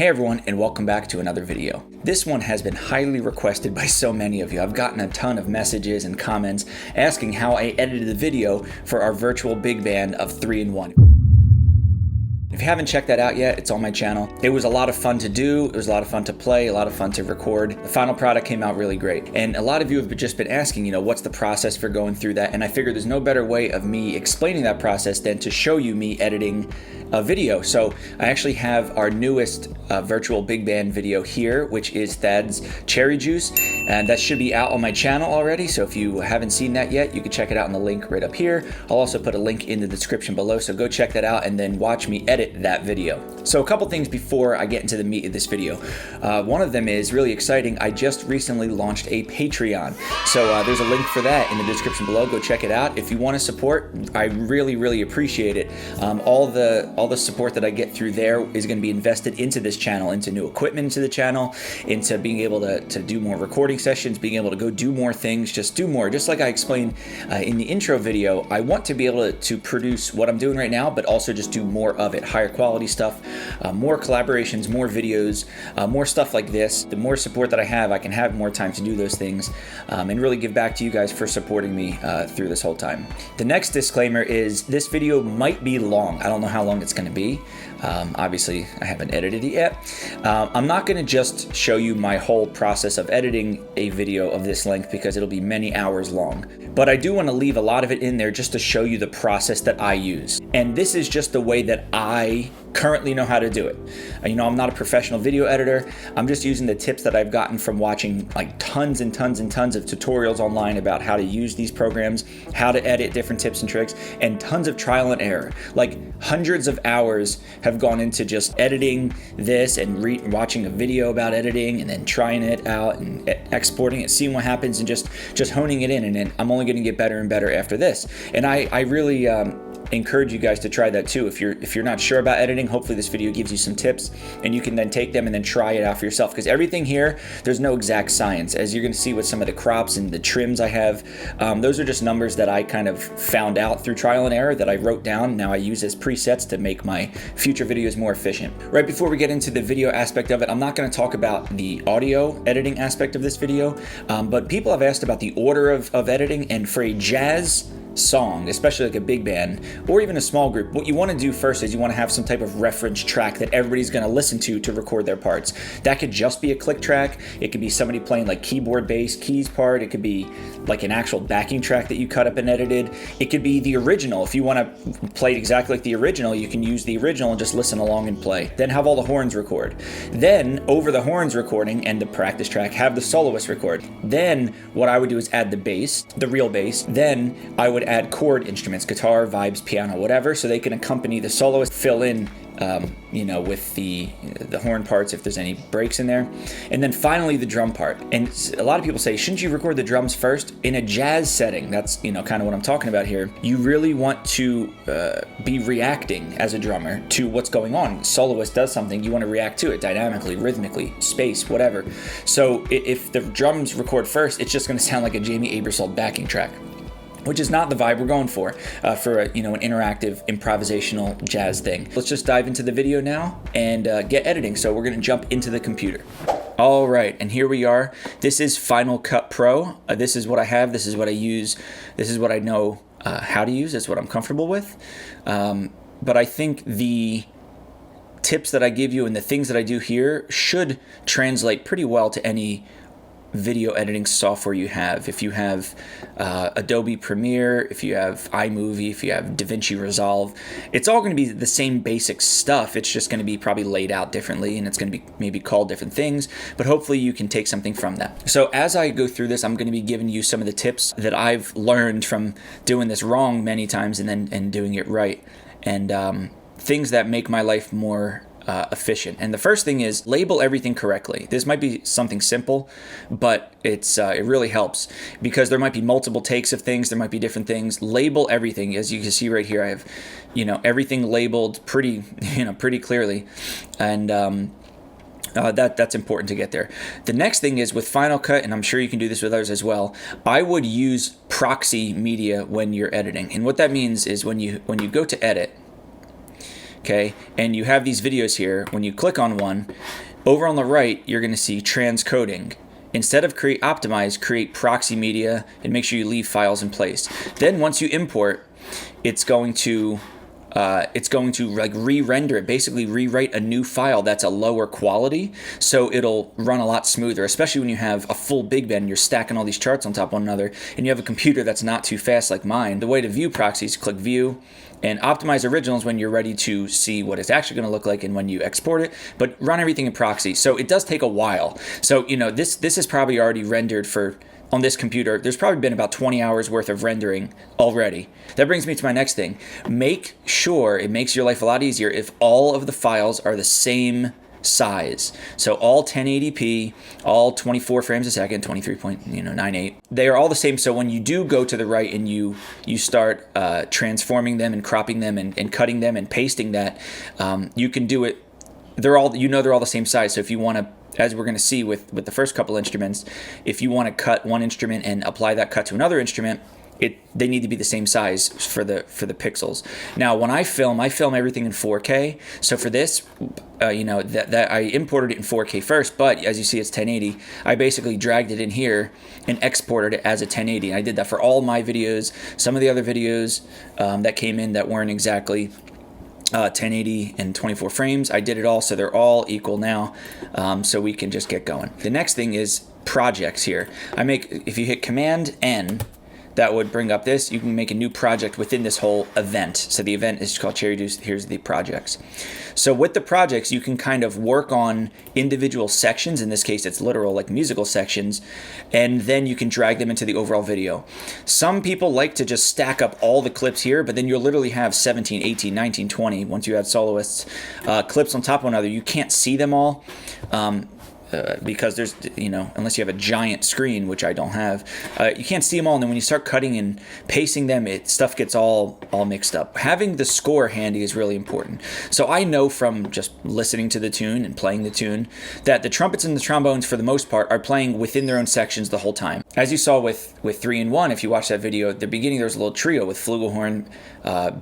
Hey everyone, and welcome back to another video. This one has been highly requested by so many of you. I've gotten a ton of messages and comments asking how I edited the video for our virtual big band of 3-in-1. If you haven't checked that out yet, it's on my channel. It was a lot of fun to do, it was a lot of fun to play, a lot of fun to record. The final product came out really great. And a lot of you have just been asking, what's the process for going through that? And I figured there's no better way of me explaining that process than to show you me editing a video. So I actually have our newest virtual big band video here, which is Thad's Cherry Juice. And that should be out on my channel already. So if you haven't seen that yet, you can check it out in the link right up here. I'll also put a link in the description below. So go check that out and then watch me edit that video. So a couple things before I get into the meat of this video. One of them is really exciting. I just recently launched a Patreon. So there's a link for that in the description below. Go check it out. If you want to support, I really appreciate it. All the support that I get through there is going to be invested into this channel, into new equipment into the channel, into being able to do more recording sessions, being able to go do more things, just do more. Just like I explained in the intro video, I want to be able to produce what I'm doing right now, but also just do more of it, higher quality stuff, more collaborations, more videos, more stuff like this. The more support that I can have more time to do those things and really give back to you guys for supporting me through this whole time. The next disclaimer is this video might be long. I don't know how long it's going to be. Obviously, I haven't edited it yet. I'm not going to just show you my whole process of editing a video of this length because it'll be many hours long. But I do want to leave a lot of it in there just to show you the process that I use. And this is just the way that I currently know how to do it. I'm not a professional video editor. I'm just using the tips that I've gotten from watching like tons and tons and tons of tutorials online about how to use these programs, how to edit different tips and tricks, and tons of trial and error. Like hundreds of hours have gone into just editing this and watching a video about editing and then trying it out and exporting it, seeing what happens and just honing it in. And then I'm only going to get better and better after this. And I really encourage you guys to try that too. If you're not sure about editing, hopefully this video gives you some tips and you can then take them and then try it out for yourself, because everything here, there's no exact science. As you're going to see with some of the crops and the trims I have, those are just numbers that I kind of found out through trial and error that I wrote down. Now I use as presets to make my future videos more efficient. Right before we get into the video aspect of it, I'm not going to talk about the audio editing aspect of this video, but people have asked about the order of editing, and for a jazz song, especially like a big band or even a small group, what you want to do first is you want to have some type of reference track that everybody's going to listen to record their parts. That could just be a click track. It could be somebody playing like keyboard, bass, keys part. It could be like an actual backing track that you cut up and edited. It could be the original. If you want to play it exactly like the original, you can use the original and just listen along and play. Then have all the horns record. Then over the horns recording and the practice track, have the soloist record. Then what I would do is add the bass, the real bass. Then I would add chord instruments, guitar, vibes, piano, whatever, so they can accompany the soloist, fill in with the horn parts if there's any breaks in there. And then finally the drum part. And a lot of people say, shouldn't you record the drums first? In a jazz setting, that's kind of what I'm talking about here. You really want to be reacting as a drummer to what's going on. Soloist does something, you want to react to it dynamically, rhythmically, space, whatever. So if the drums record first, it's just going to sound like a Jamie Aebersold backing track, which is not the vibe we're going for an interactive improvisational jazz thing. Let's just dive into the video now and get editing. So we're going to jump into the computer. All right, and here we are. This is Final Cut Pro. This is what I have. This is what I use. This is what I know how to use. It's what I'm comfortable with. But I think the tips that I give you and the things that I do here should translate pretty well to any video editing software you have. If you have Adobe Premiere, if you have iMovie, if you have DaVinci Resolve, it's all going to be the same basic stuff. It's just going to be probably laid out differently, and it's going to be maybe called different things, but hopefully you can take something from that. So as I go through this, I'm going to be giving you some of the tips that I've learned from doing this wrong many times and doing it right, and things that make my life more efficient. And the first thing is label everything correctly. This might be something simple, but it really helps because there might be multiple takes of things. There might be different things. Label everything. As you can see right here, I have, everything labeled pretty clearly. And that's important to get there. The next thing is with Final Cut, and I'm sure you can do this with others as well, I would use proxy media when you're editing. And what that means is when you go to edit, okay? And you have these videos here. When you click on one, over on the right, you're going to see transcoding. Instead of create optimize, create proxy media and make sure you leave files in place. Then once you import, it's going to like re-render it, basically rewrite a new file that's a lower quality, so it'll run a lot smoother, especially when you have a full big band and you're stacking all these charts on top of one another and you have a computer that's not too fast like mine. The way to view proxies, click view, and optimize originals when you're ready to see what it's actually going to look like and when you export it, but run everything in proxy. So it does take a while. So, you know, this is probably already rendered for, on this computer, there's probably been about 20 hours worth of rendering already. That brings me to my next thing. Make sure, it makes your life a lot easier if all of the files are the same size. So all 1080p, all 24 frames a second, 23.98. They are all the same. So when you do go to the right and you start transforming them and cropping them and cutting them and pasting that, you can do it. They're all, you know, they're all the same size. So if you want to, as we're going to see with the first couple instruments, if you want to cut one instrument and apply that cut to another instrument, they need to be the same size for the pixels. Now, when I film everything in 4K. So for this, you know, that I imported it in 4K first, but as you see, it's 1080. I basically dragged it in here and exported it as a 1080. I did that for all my videos. Some of the other videos that came in that weren't exactly 1080 and 24 frames, I did it all, so they're all equal now, so we can just get going. The next thing is projects here. If you hit Command N, that would bring up this. You can make a new project within this whole event. So the event is called Cherry Juice. Here's the projects. So with the projects, you can kind of work on individual sections. In this case, it's literal, like musical sections, and then you can drag them into the overall video. Some people like to just stack up all the clips here, but then you'll literally have 17, 18, 19, 20, once you add soloists, clips on top of one another. You can't see them all. Because there's, you know, unless you have a giant screen, which I don't have, you can't see them all. And then when you start cutting and pasting them, stuff gets all mixed up. Having the score handy is really important. So I know from just listening to the tune and playing the tune that the trumpets and the trombones, for the most part, are playing within their own sections the whole time. As you saw with 3-in-1, if you watch that video, at the beginning there was a little trio with flugelhorn,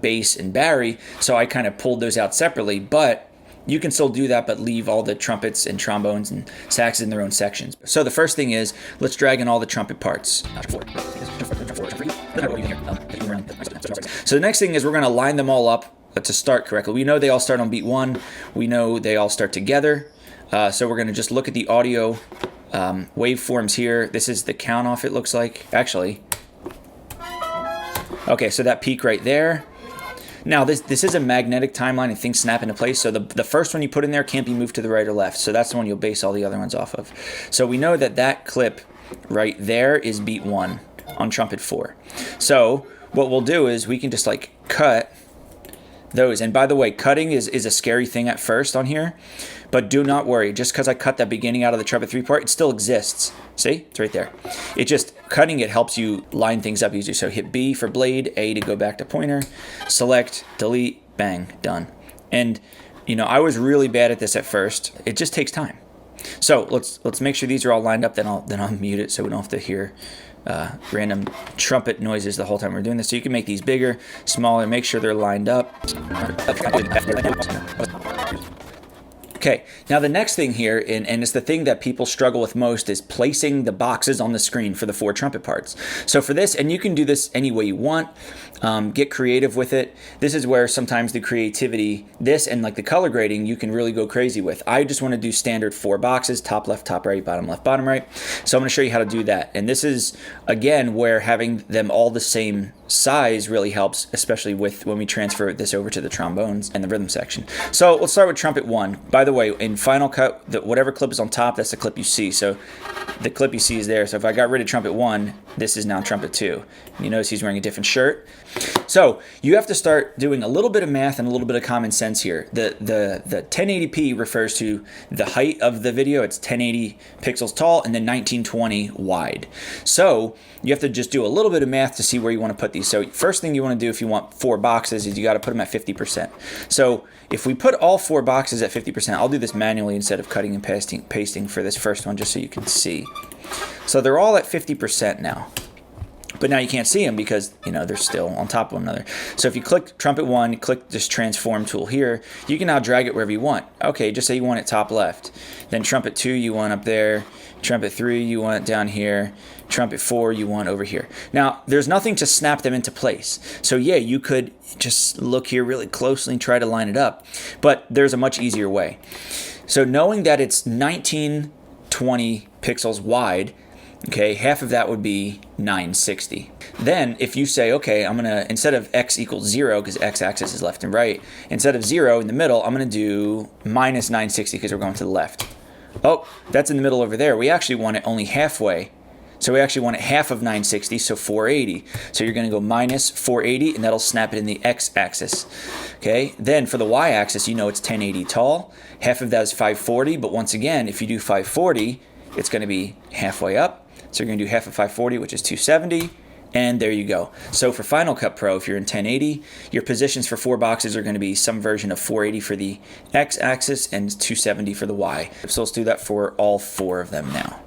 bass, and bari. So I kind of pulled those out separately, but you can still do that, but leave all the trumpets and trombones and saxes in their own sections. So the first thing is, let's drag in all the trumpet parts. So the next thing is we're going to line them all up to start correctly. We know they all start on beat 1. We know they all start together. So we're going to just look at the audio waveforms here. This is the count off, it looks like. Actually. Okay, so that peak right there. Now, this is a magnetic timeline and things snap into place, so the first one you put in there can't be moved to the right or left, so that's the one you'll base all the other ones off of. So we know that clip right there is beat 1 on trumpet 4. So what we'll do is we can just like cut those. And by the way, cutting is a scary thing at first on here, but do not worry. Just because I cut that beginning out of the trumpet 3 part, it still exists. See? It's right there. It just, cutting it helps you line things up easier. So hit B for blade, A to go back to pointer, select, delete, bang, done. And, you know, I was really bad at this at first. It just takes time. So let's make sure these are all lined up, then I'll mute it so we don't have to hear random trumpet noises the whole time we're doing this. So you can make these bigger, smaller, make sure they're lined up. Okay, now the next thing here, and it's the thing that people struggle with most, is placing the boxes on the screen for the 4 trumpet parts. So for this, and you can do this any way you want, get creative with it. This is where sometimes the creativity, this and like the color grading, you can really go crazy with. I just want to do standard 4 boxes, top left, top right, bottom left, bottom right. So I'm going to show you how to do that. And this is, again, where having them all the same size really helps, especially with when we transfer this over to the trombones and the rhythm section. So let's start with trumpet 1. By the way, in Final Cut, whatever clip is on top, that's the clip you see. So the clip you see is there. So if I got rid of trumpet 1, this is now trumpet 2. You notice he's wearing a different shirt. So you have to start doing a little bit of math and a little bit of common sense here. The 1080p refers to the height of the video. It's 1080 pixels tall and then 1920 wide. So you have to just do a little bit of math to see where you want to put these. So first thing you want to do if you want 4 boxes is you got to put them at 50%. So if we put all 4 boxes at 50%, I'll do this manually instead of cutting and pasting for this first one just so you can see. So they're all at 50% now. But now you can't see them because, you know, they're still on top of one another. So if you click trumpet 1, click this transform tool here, you can now drag it wherever you want. Okay, just say you want it top left. Then trumpet 2 you want up there. Trumpet 3 you want down here. Trumpet 4 you want over here. Now, there's nothing to snap them into place. So yeah, you could just look here really closely and try to line it up. But there's a much easier way. So knowing that it's 1920 pixels wide, okay, half of that would be 960. Then if you say, okay, I'm gonna, instead of x equals 0, because x-axis is left and right, instead of 0 in the middle, I'm gonna do minus 960 because we're going to the left. Oh, that's in the middle over there. We actually want it only halfway. So we actually want it half of 960, so 480. So you're gonna go minus 480, and that'll snap it in the x-axis. Okay, then for the y-axis, you know it's 1080 tall. Half of that is 540, but once again, if you do 540, it's gonna be halfway up. So you're gonna do half of 540, which is 270, and there you go. So for Final Cut Pro, if you're in 1080, your positions for 4 boxes are gonna be some version of 480 for the x-axis and 270 for the y. So let's do that for all 4 of them now.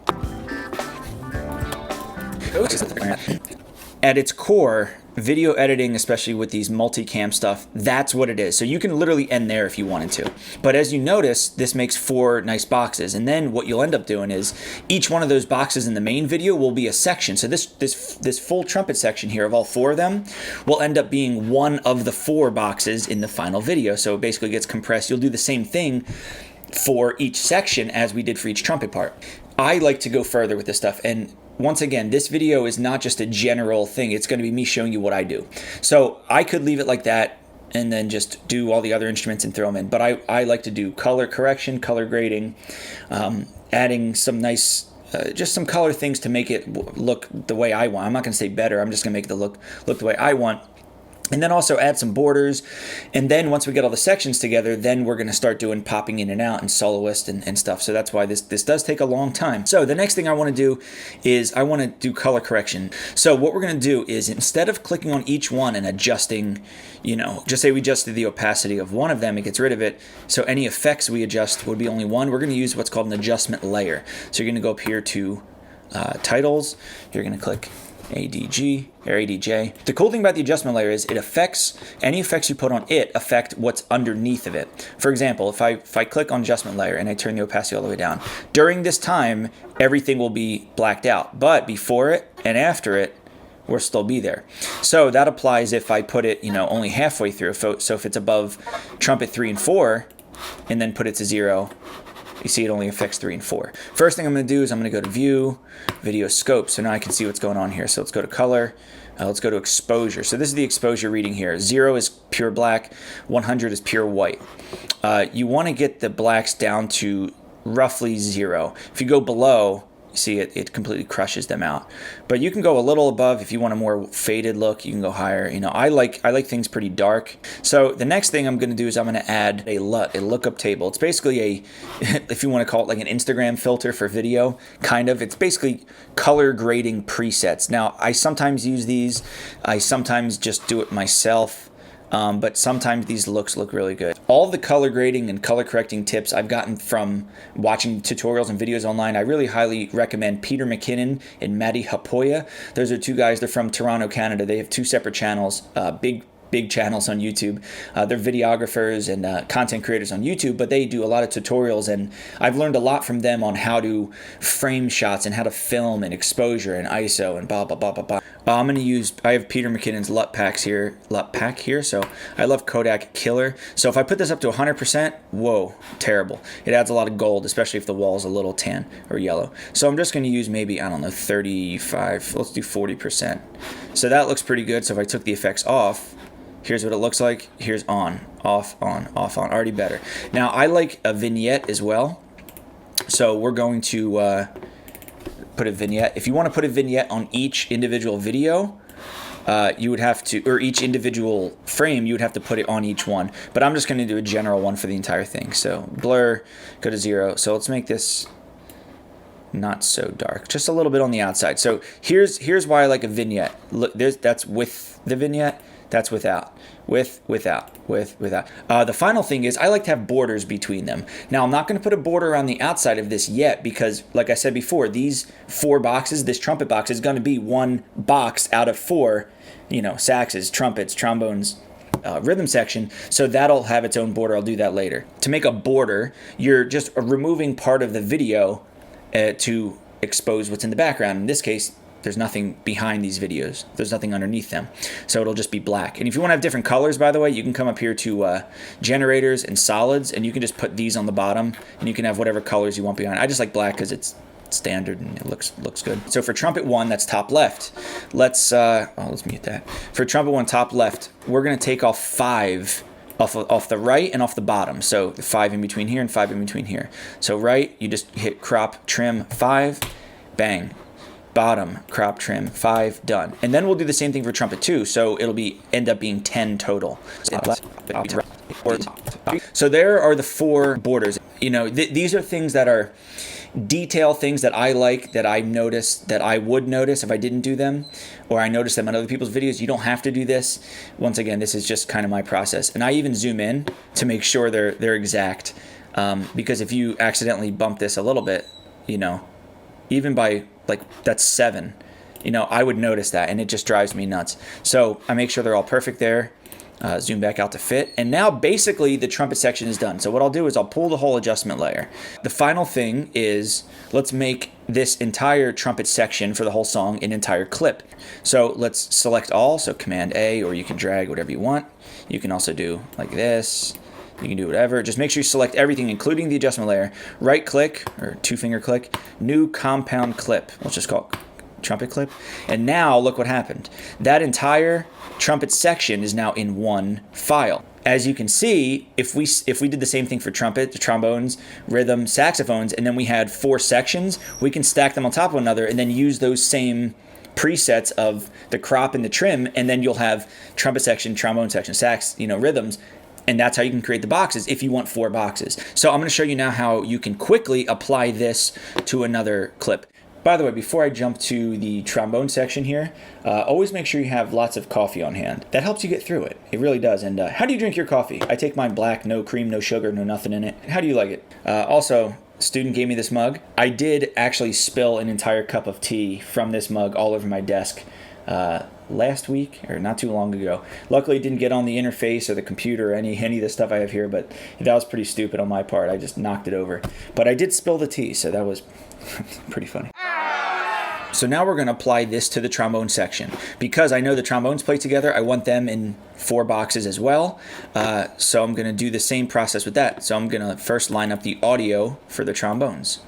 At its core, video editing, especially with these multicam stuff, that's what it is. So you can literally end there if you wanted to. But as you notice, this makes 4 nice boxes. And then what you'll end up doing is each one of those boxes in the main video will be a section. So this full trumpet section here of all 4 of them will end up being one of the 4 boxes in the final video. So it basically gets compressed. You'll do the same thing for each section as we did for each trumpet part. I like to go further with this stuff, and once again, this video is not just a general thing. It's going to be me showing you what I do. So I could leave it like that and then just do all the other instruments and throw them in. But I like to do color correction, color grading, adding some nice, just some color things to make it look the way I want. I'm not going to say better. I'm just going to make it look the way I want. And then also add some borders. And then once we get all the sections together, then we're going to start doing popping in and out and soloist and stuff. So that's why this does take a long time. So the next thing I want to do is I want to do color correction. So what we're going to do is instead of clicking on each one and adjusting, you know, just say we adjusted the opacity of one of them, it gets rid of it. So any effects we adjust would be only one. We're going to use what's called an adjustment layer. So you're going to go up here to titles. You're going to click ADG or ADJ. The cool thing about the adjustment layer is it affects, any effects you put on it affect what's underneath of it. For example, if I click on adjustment layer and I turn the opacity all the way down, during this time, everything will be blacked out. But before it and after it, will still be there. So that applies if I put it, you know, only halfway through. So if it's above trumpet 3 and 4 and then put it to 0, you see it only affects 3 and 4. First thing I'm going to do is I'm going to go to View, Video Scope. So now I can see what's going on here. So let's go to Color. Let's go to Exposure. So this is the exposure reading here. 0 is pure black. 100 is pure white. You want to get the blacks down to roughly 0. If you go below, you see it completely crushes them out. But you can go a little above if you want a more faded look. You can go higher. You know, I like things pretty dark. So the next thing I'm going to do is I'm going to add a lookup table. It's basically a, if you want to call it like an Instagram filter for video, kind of. It's basically color grading presets. Now, I sometimes use these. I sometimes just do it myself. But sometimes these looks look really good. All the color grading and color correcting tips I've gotten from watching tutorials and videos online. I really highly recommend Peter McKinnon and Matty Hapoya. Those are 2 guys. They're from Toronto, Canada. They have 2 separate channels, big channels on YouTube. They're videographers and content creators on YouTube, but they do a lot of tutorials, and I've learned a lot from them on how to frame shots and how to film and exposure and ISO and blah, blah, blah, blah, blah. I'm going to use, I have Peter McKinnon's LUT pack here, so I love Kodak Killer. So if I put this up to 100%, whoa, terrible. It adds a lot of gold, especially if the wall is a little tan or yellow. So I'm just going to use maybe, I don't know, 35, let's do 40%. So that looks pretty good. So if I took the effects off, here's what it looks like. Here's on, off, on, off, on. Already better. Now, I like a vignette as well. So we're going to put a vignette. If you want to put a vignette on each individual video, you would have to, or each individual frame, you would have to put it on each one. But I'm just going to do a general one for the entire thing. So blur, go to 0. So let's make this not so dark, just a little bit on the outside. So here's why I like a vignette. Look, that's with the vignette. That's without. Without. The final thing is I like to have borders between them. Now, I'm not going to put a border on the outside of this yet because, like I said before, these 4 boxes, this trumpet box is going to be one box out of 4, saxes, trumpets, trombones, rhythm section. So that'll have its own border. I'll do that later. To make a border, you're just removing part of the video to expose what's in the background. In this case, there's nothing behind these videos. There's nothing underneath them. So it'll just be black. And if you want to have different colors, by the way, you can come up here to generators and solids, and you can just put these on the bottom, and you can have whatever colors you want behind. I just like black because it's standard and it looks good. So for trumpet 1, that's top left. Let's mute that. For trumpet 1, top left, we're going to take off 5 off the right and off the bottom. So 5 in between here and 5 in between here. So right, you just hit crop, trim, 5, bang. Bottom, crop, trim, 5, done. And then we'll do the same thing for trumpet 2, so it'll end up being 10 total. So there are the 4 borders. These are things that are detail things that I like, that I notice, that I would notice if I didn't do them, or I notice them on other people's videos. You don't have to do this. Once again, this is just kind of my process. And I even zoom in to make sure they're exact, because if you accidentally bump this a little bit, even by that's 7, I would notice that, and it just drives me nuts. So I make sure they're all perfect there. Zoom back out to fit. And now basically the trumpet section is done. So what I'll do is I'll pull the whole adjustment layer. The final thing is let's make this entire trumpet section for the whole song an entire clip. So let's select all. So Command A, or you can drag whatever you want. You can also do like this. You can do whatever. Just make sure you select everything, including the adjustment layer. Right click, or 2-finger click, new compound clip. Let's just call it trumpet clip. And now look what happened. That entire trumpet section is now in one file. As you can see, if we did the same thing for trumpet, the trombones, rhythm, saxophones, and then we had 4 sections, we can stack them on top of one another and then use those same presets of the crop and the trim, and then you'll have trumpet section, trombone section, sax, rhythms. And that's how you can create the boxes if you want 4 boxes. So I'm going to show you now how you can quickly apply this to another clip. By the way, before I jump to the trombone section here, always make sure you have lots of coffee on hand. That helps you get through it. It really does. And how do you drink your coffee? I take mine black, no cream, no sugar, no nothing in it. How do you like it? Also, a student gave me this mug. I did actually spill an entire cup of tea from this mug all over my desk last week, or not too long ago. Luckily it didn't get on the interface or the computer or any of the stuff I have here, but that was pretty stupid on my part. I just knocked it over. But I did spill the tea, so that was pretty funny. So now we're going to apply this to the trombone section. Because I know the trombones play together, I want them in 4 boxes as well. So I'm going to do the same process with that. So I'm going to first line up the audio for the trombones.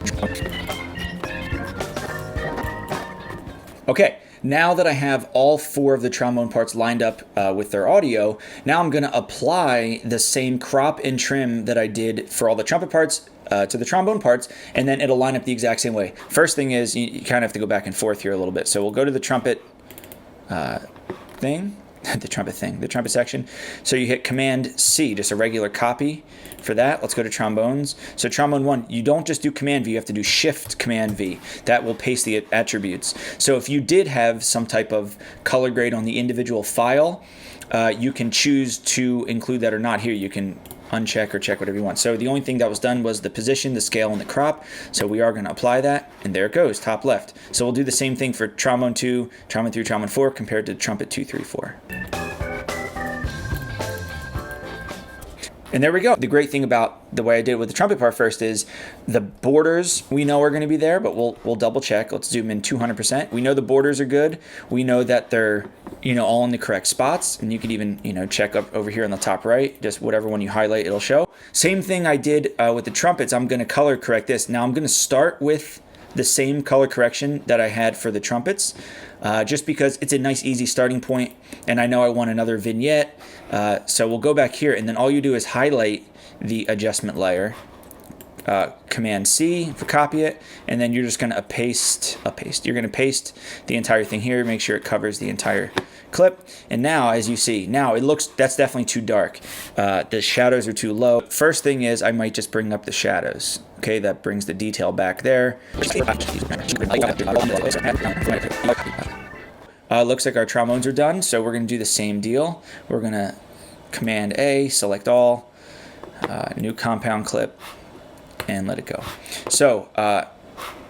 Okay. Now that I have all 4 of the trombone parts lined up with their audio, now I'm going to apply the same crop and trim that I did for all the trumpet parts to the trombone parts, and then it'll line up the exact same way. First thing is you kind of have to go back and forth here a little bit. So we'll go to the trumpet thing. The trumpet section. So you hit Command C, just a regular copy for that. Let's go to trombones. So trombone 1, you don't just do Command V, you have to do Shift Command V. That will paste the attributes. So if you did have some type of color grade on the individual file, you can choose to include that or not here. You can uncheck or check whatever you want. So the only thing that was done was the position, the scale, and the crop. So we are going to apply that, and there it goes, top left. So we'll do the same thing for trombone 2, trombone 3, trombone 4 compared to trumpet 2, 3, 4. And there we go. The great thing about the way I did it with the trumpet part first is the borders we know are going to be there, but we'll double check. Let's zoom in 200%. We know the borders are good. We know that they're all in the correct spots, and you can even check up over here on the top right. Just whatever one you highlight, it'll show. Same thing I did with the trumpets. I'm going to color correct this. Now I'm going to start with the same color correction that I had for the trumpets, just because it's a nice easy starting point, and I know I want another vignette. So we'll go back here, and then all you do is highlight the adjustment layer, Command C for copy it, and then you're just going to paste. You're going to paste the entire thing here, make sure it covers the entire clip. And now, as you see, now it looks, that's definitely too dark. The shadows are too low. First thing is I might just bring up the shadows. Okay, that brings the Looks like our trombones are done, so we're going to do the same deal. We're going to Command A, select all, new compound clip, and let it go. So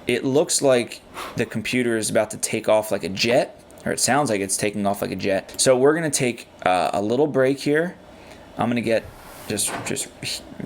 it looks like the computer is about to take off like a jet, or it sounds like it's taking off like a jet. So we're going to take a little break here. I'm going to get just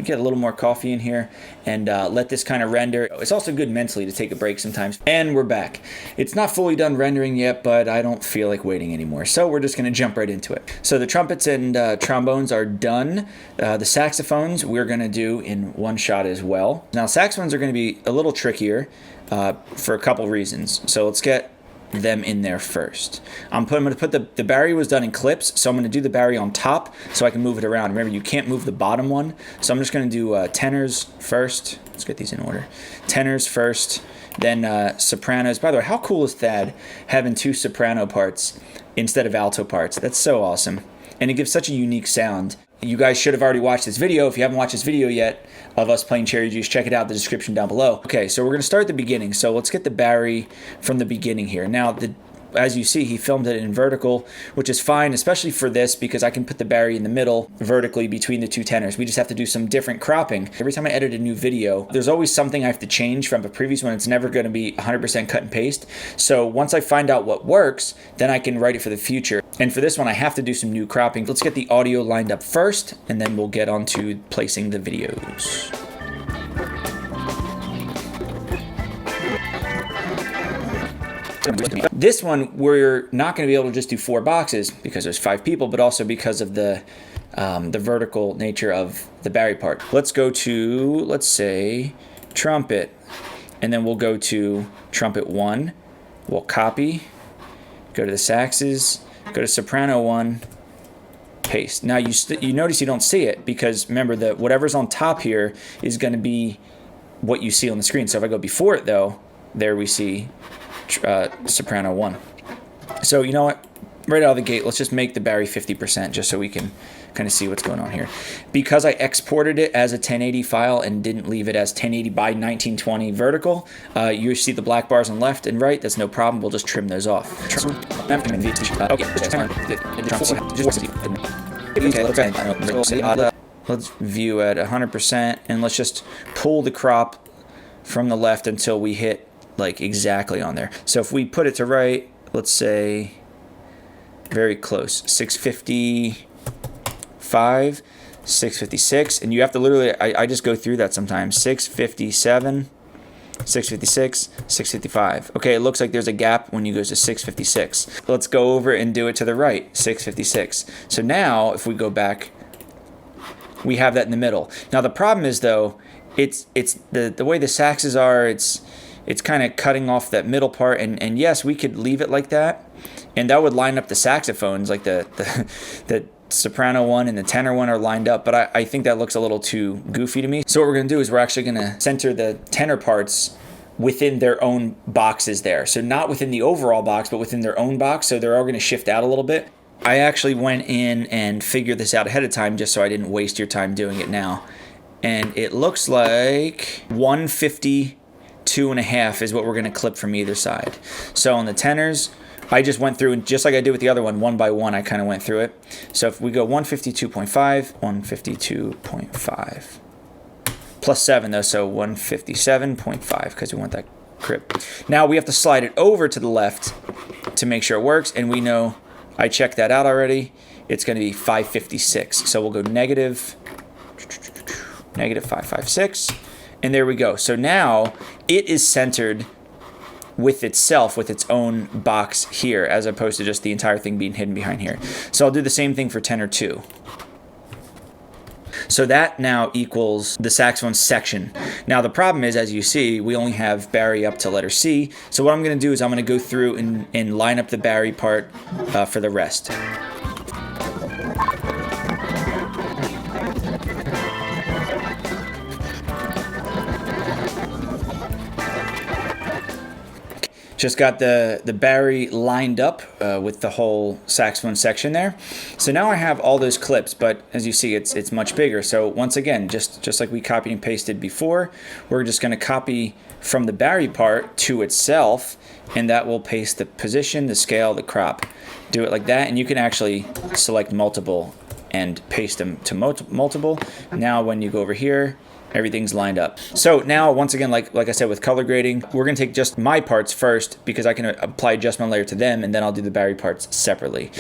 get a little more coffee in here and let this kind of render. It's also good mentally to take a break sometimes. And we're back. It's not fully done rendering yet, but I don't feel like waiting anymore. So we're just going to jump right into it. So the trumpets and trombones are done. The saxophones we're going to do in one shot as well. Now saxophones are going to be a little trickier for a couple reasons. So let's get them in there first. I'm going to put the Barry was done in clips, so I'm going to do the Barry on top so I can move it around. Remember, you can't move the bottom one, so I'm just going to do tenors first. Let's get these in order. Tenors first, then sopranos. By the way, how cool is Thad having 2 soprano parts instead of alto parts? That's so awesome, and it gives such a unique sound. You guys should have already watched this video. If you haven't watched this video yet of us playing Cherry Juice, check it out in the description down below. Okay, so we're going to start at the beginning. So let's get the Barry from the beginning here. Now, as you see, he filmed it in vertical, which is fine, especially for this, because I can put the Barry in the middle vertically between the 2 tenors. We just have to do some different cropping. Every time I edit a new video, there's always something I have to change from a previous one. It's never going to be 100% cut and paste. So once I find out what works, then I can write it for the future. And for this one, I have to do some new cropping. Let's get the audio lined up first, and then we'll get on to placing the videos. This one, we're not going to be able to just do 4 boxes because there's 5 people, but also because of the vertical nature of the Barry part. Let's go to, let's say, trumpet, and then we'll go to trumpet 1. We'll copy, go to the saxes, go to soprano 1, paste. Now you notice you don't see it because remember that whatever's on top here is going to be what you see on the screen. So if I go before it though, there we see soprano 1. So you know what? Right out of the gate, let's just make the Barry 50% just so we can kind of see what's going on here. Because I exported it as a 1080 file and didn't leave it as 1080 by 1920 vertical, you see the black bars on left and right. That's no problem. We'll just trim those off. Let's view at 100% and let's just pull the crop from the left until we hit like exactly on there. So if we put it to right, let's say very close, 655, 656, and you have to literally, I just go through that sometimes, 657, 656, 655. Okay, it looks like there's a gap when you go to 656. Let's go over and do it to the right, 656. So now if we go back, we have that in the middle. Now the problem is though, it's the way the saxes are, it's kind of cutting off that middle part, and yes, we could leave it like that, and that would line up the saxophones, like the soprano 1 and the tenor 1 are lined up, but I think that looks a little too goofy to me. So what we're going to do is we're actually going to center the tenor parts within their own boxes there. So not within the overall box, but within their own box, so they're all going to shift out a little bit. I actually went in and figured this out ahead of time just so I didn't waste your time doing it now. And it looks like 152.5 is what we're going to clip from either side. So on the tenors, I just went through, and just like I did with the other one by one, I kind of went through it. So if we go 152.5, 152.5. Plus 7 though, so 157.5 because we want that crib. Now we have to slide it over to the left to make sure it works, and we know, I checked that out already, it's going to be 556. So we'll go negative 556, and there we go. So now it is centered with itself, with its own box here, as opposed to just the entire thing being hidden behind here. So I'll do the same thing for tenor 2. So that now equals the saxophone section. Now the problem is, as you see, we only have Barry up to letter C. So what I'm going to do is I'm going to go through and line up the Barry part for the rest. Just got the Barry lined up with the whole saxophone section there. So now I have all those clips, but as you see, it's much bigger. So once again, just like we copied and pasted before, we're just going to copy from the Barry part to itself, and that will paste the position, the scale, the crop. Do it like that, and you can actually select multiple and paste them to multiple. Now when you go over here, everything's lined up. So now, once again, like I said with color grading, we're gonna take just my parts first because I can apply adjustment layer to them, and then I'll do the Barry parts separately.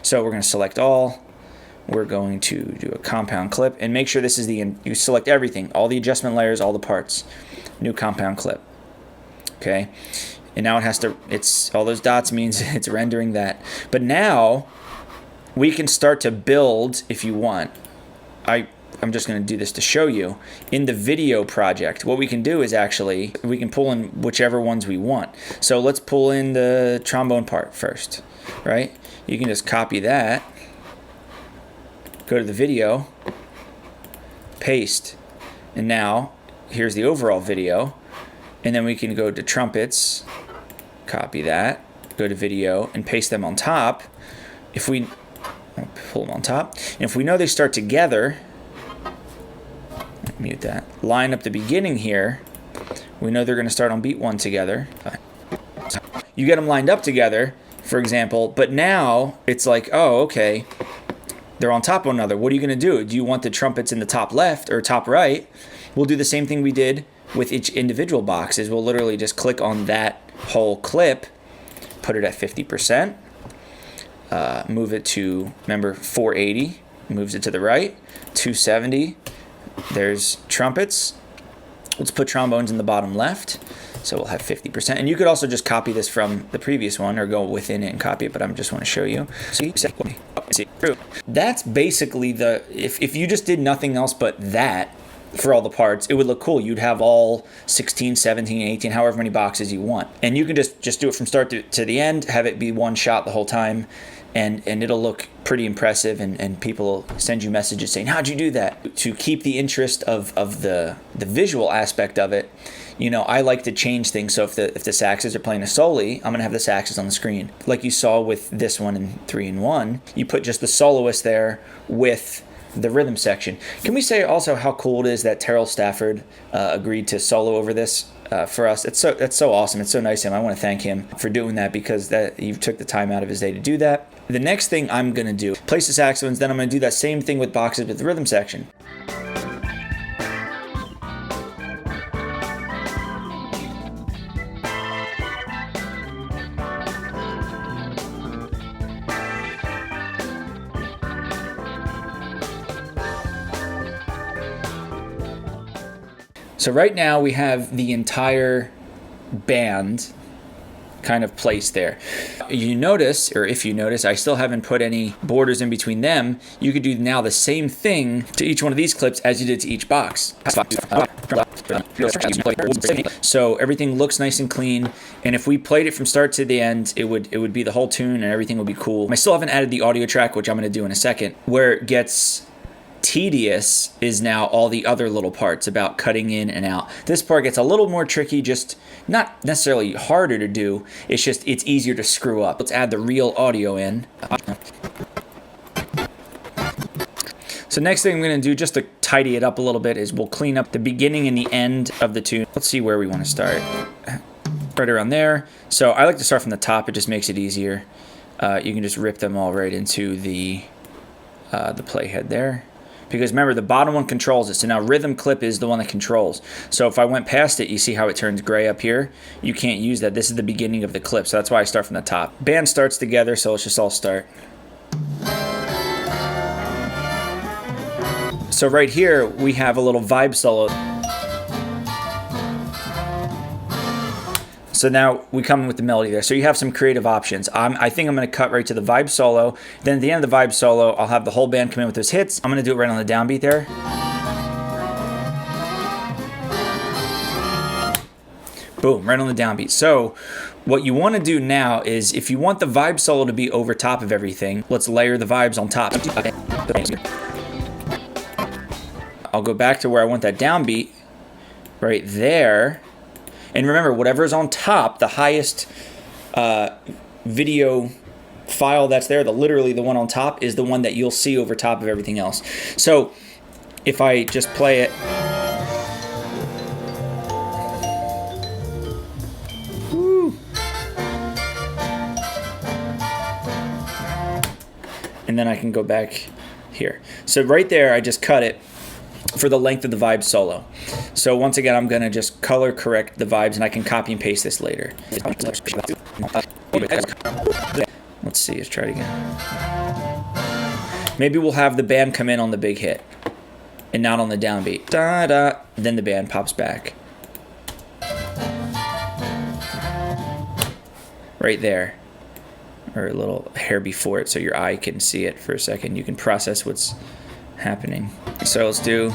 So we're gonna select all. We're going to do a compound clip and make sure this is you select everything, all the adjustment layers, all the parts, new compound clip. Okay. And now it has to, all those dots means it's rendering that. But now we can start to build if you want. I'm just going to do this to show you. In the video project, what we can do is actually, we can pull in whichever ones we want. So let's pull in the trombone part first, right? You can just copy that, go to the video, paste, and now here's the overall video. And then we can go to trumpets, copy that, go to video, and paste them on top. If we pull them on top, and if we know they start together, mute that. Line up the beginning here. We know they're going to start on beat 1 together. You get them lined up together, for example, but now it's like, oh, okay, they're on top of one another. What are you going to do? Do you want the trumpets in the top left or top right? We'll do the same thing we did with each individual box. Is we'll literally just click on that whole clip, put it at 50%, move it to, remember, 480, moves it to the right, 270, there's trumpets. Let's put trombones in the bottom left, so we'll have 50%. And you could also just copy this from the previous one or go within it and copy it, but I just want to show you. See, that's basically if you just did nothing else but that, for all the parts, it would look cool. You'd have all 16, 17, 18, however many boxes you want. And you can just do it from start to the end, have it be one shot the whole time, and it'll look pretty impressive, and people send you messages saying, how'd you do that? To keep the interest of the visual aspect of it, you know, I like to change things. So if the saxes are playing a soli, I'm gonna have the saxes on the screen. Like you saw with this one in 3-in-1, you put just the soloist there with the rhythm section. Can we say also how cool it is that Terrell Stafford agreed to solo over this for us? That's so awesome. It's so nice of him. I want to thank him for doing that, because he took the time out of his day to do that. The next thing I'm going to do, place the saxophones, then I'm going to do that same thing with boxes with the rhythm section. So right now we have the entire band kind of placed there. You notice, or if you notice, I still haven't put any borders in between them. You could do now the same thing to each one of these clips as you did to each box. So everything looks nice and clean, and if we played it from start to the end, it would be the whole tune and everything would be cool. I still haven't added the audio track, which I'm going to do in a second. Where it gets tedious is now all the other little parts about cutting in and out. This part gets a little more tricky, just not necessarily harder to do, it's easier to screw up. Let's add the real audio in. So next thing I'm going to do, just to tidy it up a little bit, is we'll clean up the beginning and the end of the tune. Let's see where we want to start. Right around there. So I like to start from the top, it just makes it easier. You can just rip them all right into the playhead there. Because remember, the bottom one controls it. So now rhythm clip is the one that controls. So if I went past it, you see how it turns gray up here? You can't use that. This is the beginning of the clip. So that's why I start from the top. Band starts together, so let's just all start. So right here, we have a little vibe solo. So now we come in with the melody there. So you have some creative options. I think I'm going to cut right to the vibe solo. Then at the end of the vibe solo, I'll have the whole band come in with those hits. I'm going to do it right on the downbeat there. Boom, right on the downbeat. So what you want to do now is, if you want the vibe solo to be over top of everything, let's layer the vibes on top. I'll go back to where I want that downbeat, right there. And remember, whatever's on top, the highest video file that's there, literally the one on top, is the one that you'll see over top of everything else. So if I just play it, and then I can go back here. So right there, I just cut it for the length of the vibe solo. So once again, I'm gonna just color correct the vibes, and I can copy and paste this later. Let's see, let's try it again. Maybe we'll have the band come in on the big hit and not on the downbeat. Da da. Then the band pops back. Right there. Or a little hair before it so your eye can see it for a second. You can process what's happening. So let's do...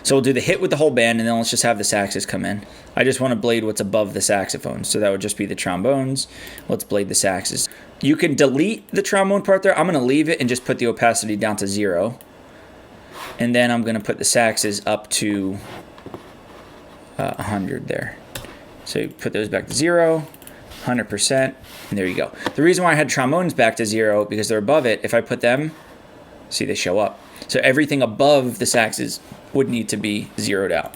So we'll do the hit with the whole band, and then let's just have the saxes come in. I just want to blade what's above the saxophone, so that would just be the trombones. Let's blade the saxes. You can delete the trombone part there. I'm going to leave it and just put the opacity down to 0. And then I'm going to put the saxes up to 100 there. So you put those back to 0, 100%, and there you go. The reason why I had trombones back to 0, because they're above it, if I put them, see, they show up. So everything above the saxes would need to be zeroed out.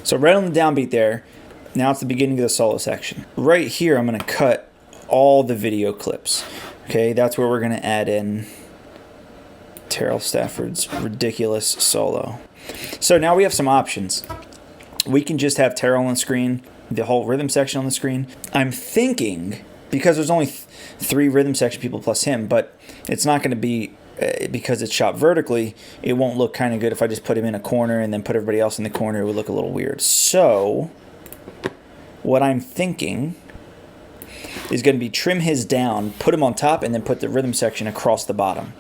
So right on the downbeat there, now it's the beginning of the solo section. Right here, I'm going to cut all the video clips. Okay, that's where we're going to add in Terrell Stafford's ridiculous solo. So now we have some options. We can just have Terrell on the screen, the whole rhythm section on the screen. I'm thinking, because there's only 3 rhythm section people plus him, but it's not going to be, because it's shot vertically, it won't look kind of good if I just put him in a corner and then put everybody else in the corner. It would look a little weird. So what I'm thinking is going to be trim his down, put him on top, and then put the rhythm section across the bottom.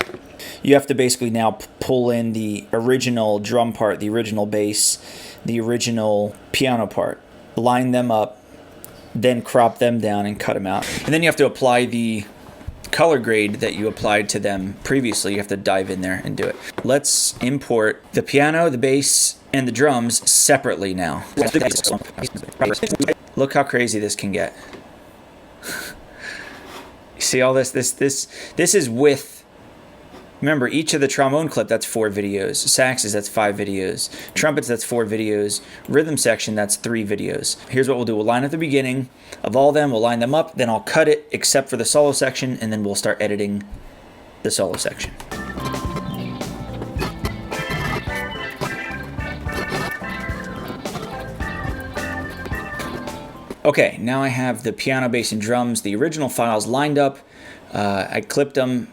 You have to basically now pull in the original drum part, the original bass, the original piano part, line them up, then crop them down and cut them out. And then you have to apply the color grade that you applied to them previously. You have to dive in there and do it. Let's import the piano, the bass, and the drums separately now. Look how crazy this can get. You see all this? This is with... Remember, each of the trombone clip, that's 4 videos. Saxes, that's 5 videos. Trumpets, that's 4 videos. Rhythm section, that's 3 videos. Here's what we'll do. We'll line at the beginning of all of them. We'll line them up. Then I'll cut it except for the solo section, and then we'll start editing the solo section. Okay, now I have the piano, bass, and drums, the original files lined up. I clipped them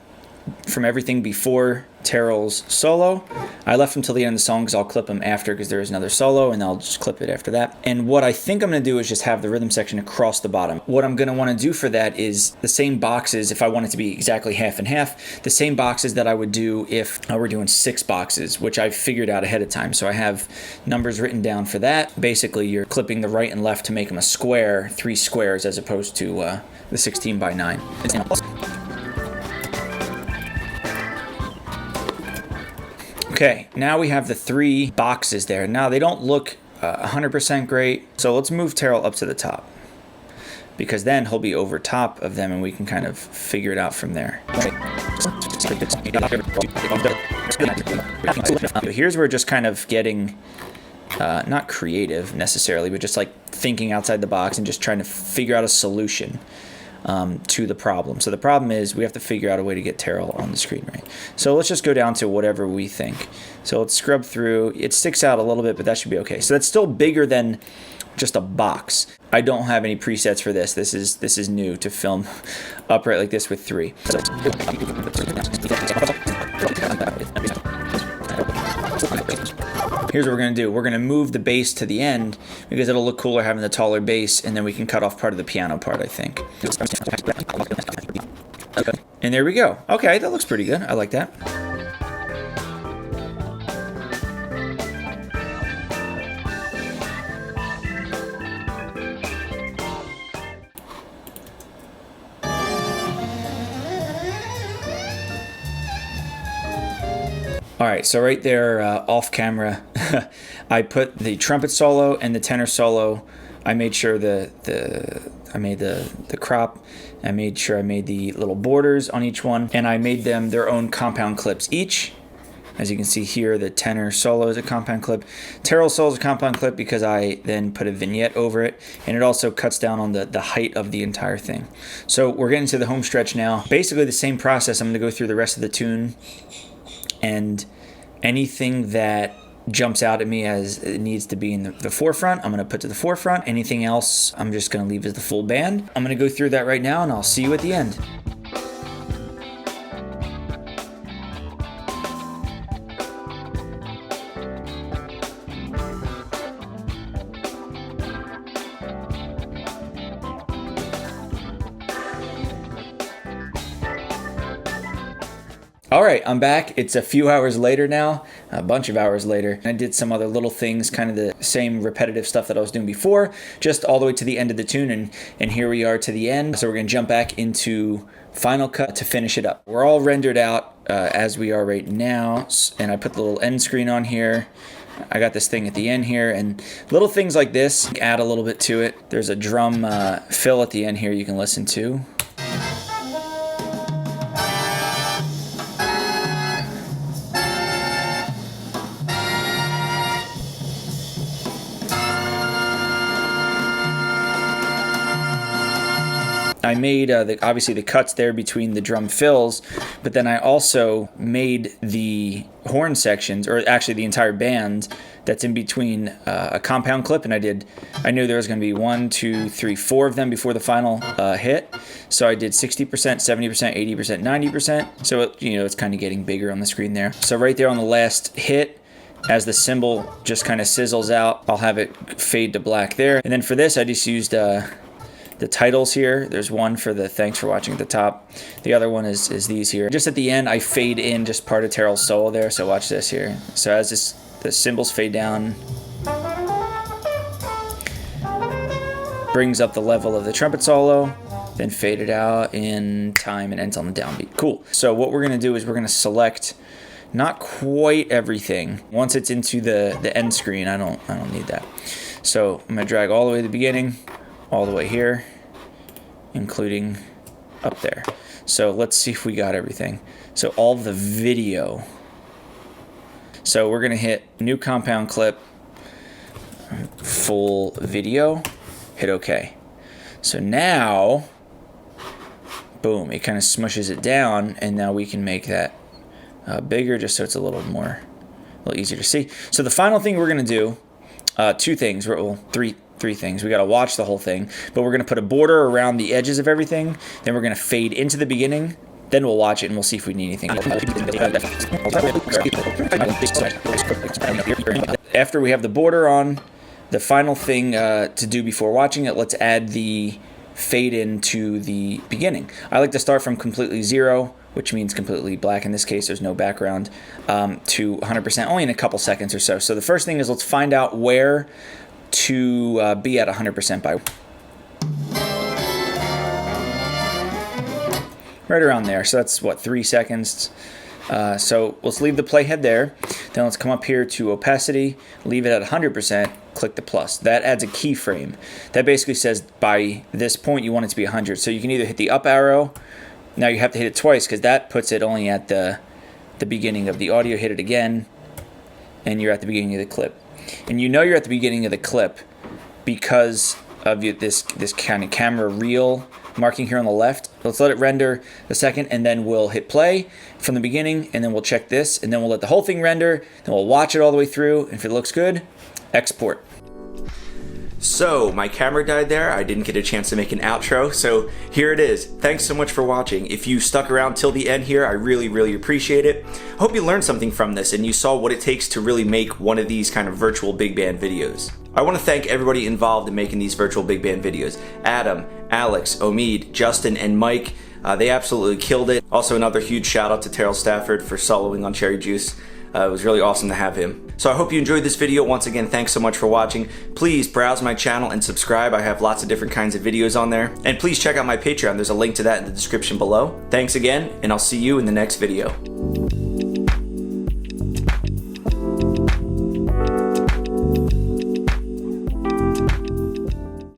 from everything before Terrell's solo. I left them till the end of the song because I'll clip them after, because there is another solo, and I'll just clip it after that. And what I think I'm going to do is just have the rhythm section across the bottom. What I'm going to want to do for that is the same boxes, if I want it to be exactly half and half, the same boxes that I would do if I were doing 6 boxes, which I figured out ahead of time. So I have numbers written down for that. Basically, you're clipping the right and left to make them a square, 3 squares, as opposed to the 16 by 9. Okay, now we have the 3 boxes there. Now they don't look 100% great, so let's move Terrell up to the top, because then he'll be over top of them and we can kind of figure it out from there. Here's where just kind of getting, not creative necessarily, but just like thinking outside the box and just trying to figure out a solution to the problem. So the problem is we have to figure out a way to get Terrell on the screen, right? So let's just go down to whatever we think. So let's scrub through. It sticks out a little bit, but that should be okay. So that's still bigger than just a box. I don't have any presets for this. This is new to film upright like this with 3. Here's what we're going to do. We're going to move the bass to the end because it'll look cooler having the taller bass, and then we can cut off part of the piano part, I think. And there we go. Okay, that looks pretty good. I like that. All right, so right there, off camera, I put the trumpet solo and the tenor solo. I made sure I made the crop. I made sure I made the little borders on each one, and I made them their own compound clips each. As you can see here, the tenor solo is a compound clip. Tenor solo is a compound clip because I then put a vignette over it, and it also cuts down on the height of the entire thing. So we're getting to the home stretch now. Basically the same process. I'm going to go through the rest of the tune, and anything that jumps out at me as it needs to be in the forefront, I'm going to put to the forefront. Anything else, I'm just going to leave as the full band. I'm going to go through that right now, and I'll see you at the end. All right, I'm back. It's a few hours later now, a bunch of hours later. I did some other little things, kind of the same repetitive stuff that I was doing before, just all the way to the end of the tune, and here we are to the end. So we're gonna jump back into Final Cut to finish it up. We're all rendered out as we are right now, and I put the little end screen on here. I got this thing at the end here, and little things like this add a little bit to it. There's a drum fill at the end here you can listen to. I made obviously the cuts there between the drum fills, but then I also made the horn sections, or actually the entire band that's in between a compound clip, and I knew there was going to be 1, 2, 3, 4 of them before the final hit. So I did 60%, 70%, 80%, 90%. So it's kind of getting bigger on the screen there. So right there on the last hit, as the cymbal just kind of sizzles out, I'll have it fade to black there. And then for this, I just used the titles here. There's one for the thanks for watching at the top. The other one is these here. Just at the end, I fade in just part of Terrell's solo there. So watch this here. So as the cymbals fade down, brings up the level of the trumpet solo, then fade it out in time and ends on the downbeat. Cool. So what we're gonna do is we're gonna select not quite everything. Once it's into the end screen, I don't need that. So I'm gonna drag all the way to the beginning, all the way here, including up there. So let's see if we got everything. So all the video. So we're gonna hit new compound clip, full video, hit OK. So now, boom, it kind of smushes it down, and now we can make that bigger just so it's a little easier to see. So the final thing we're gonna do, two things, well, three things. We got to watch the whole thing, but we're going to put a border around the edges of everything. Then we're going to fade into the beginning. Then we'll watch it and we'll see if we need anything. After we have the border on, the final thing to do before watching it, let's add the fade into the beginning. I like to start from completely zero, which means completely black. In this case, there's no background, to 100%, only in a couple seconds or so. So the first thing is let's find out where to be at 100% by. Right around there. So that's what, 3 seconds. So let's leave the playhead there. Then let's come up here to opacity, leave it at 100%, click the plus. That adds a keyframe. That basically says by this point you want it to be 100. So you can either hit the up arrow. Now you have to hit it twice because that puts it only at the beginning of the audio. Hit it again, and you're at the beginning of the clip. And you know you're at the beginning of the clip because of this kind of camera reel marking here on the left. Let's let it render a second, and then we'll hit play from the beginning, and then we'll check this, and then we'll let the whole thing render, then we'll watch it all the way through, and if it looks good, export. So, my camera died there. I didn't get a chance to make an outro, so here it is. Thanks so much for watching. If you stuck around till the end here, I really appreciate it. I hope you learned something from this and you saw what it takes to really make one of these kind of virtual big band videos. I want to thank everybody involved in making these virtual big band videos. Adam, Alex, Omid, Justin, and Mike. They absolutely killed it. Also, another huge shout out to Terrell Stafford for soloing on Cherry Juice. It was really awesome to have him. So I hope you enjoyed this video. Once again, thanks so much for watching. Please browse my channel and subscribe. I have lots of different kinds of videos on there. And please check out my Patreon. There's a link to that in the description below. Thanks again, and I'll see you in the next video.